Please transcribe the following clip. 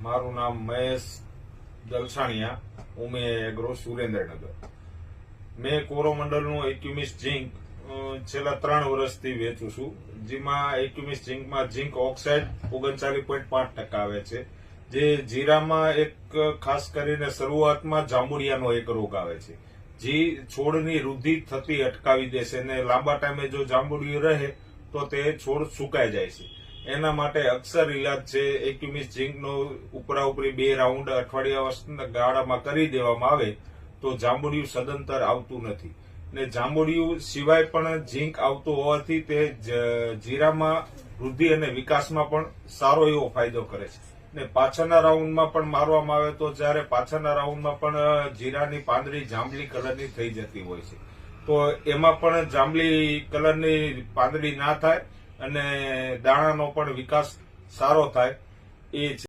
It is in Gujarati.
મારું નામ મહેશ દલસાણીયા, ઉમે એગ્રો સુરેન્દ્રનગર। મેં કોરોમંડલનું એક્યુમિસ ઝીંક છેલ્લા 3 વર્ષથી વેચું છું, જેમાં એક્યુમિસ ઝીંકમાં ઝીંક ઓક્સાઇડ 39.5% આવે છે। જે જીરામાં એક ખાસ કરીને શરૂઆતમાં જાંબુડિયાનો એક રોગ આવે છે, જે છોડની વૃદ્ધિ થતી અટકાવી દેશે ને લાંબા ટાઈમે જો જાંબુડિયું રહે તો તે છોડ સુકાઈ જાય છે। એના માટે અક્ષર ઇલાજ છે એક્યુમિસ ઝીંકનો ઉપરા ઉપરી 2 રાઉન્ડ અઠવાડિયા ગાળામાં કરી દેવામાં આવે તો જાંબુડિયું સદંતર આવતું નથી ને જાંબુડિયું સિવાય પણ ઝીંક આવતું હોવાથી તે જીરામાં વૃદ્ધિ અને વિકાસમાં પણ સારો એવો ફાયદો કરે છે ને પાછળના રાઉન્ડમાં પણ મારવામાં આવે તો જ્યારે પાછળના રાઉન્ડમાં પણ જીરાની પાંદડી જાંબલી કલરની થઈ જતી હોય છે, તો એમાં પણ જાંબલી કલરની પાંદડી ના થાય અને દાણાનો પણ વિકાસ સારો થાય એ છે।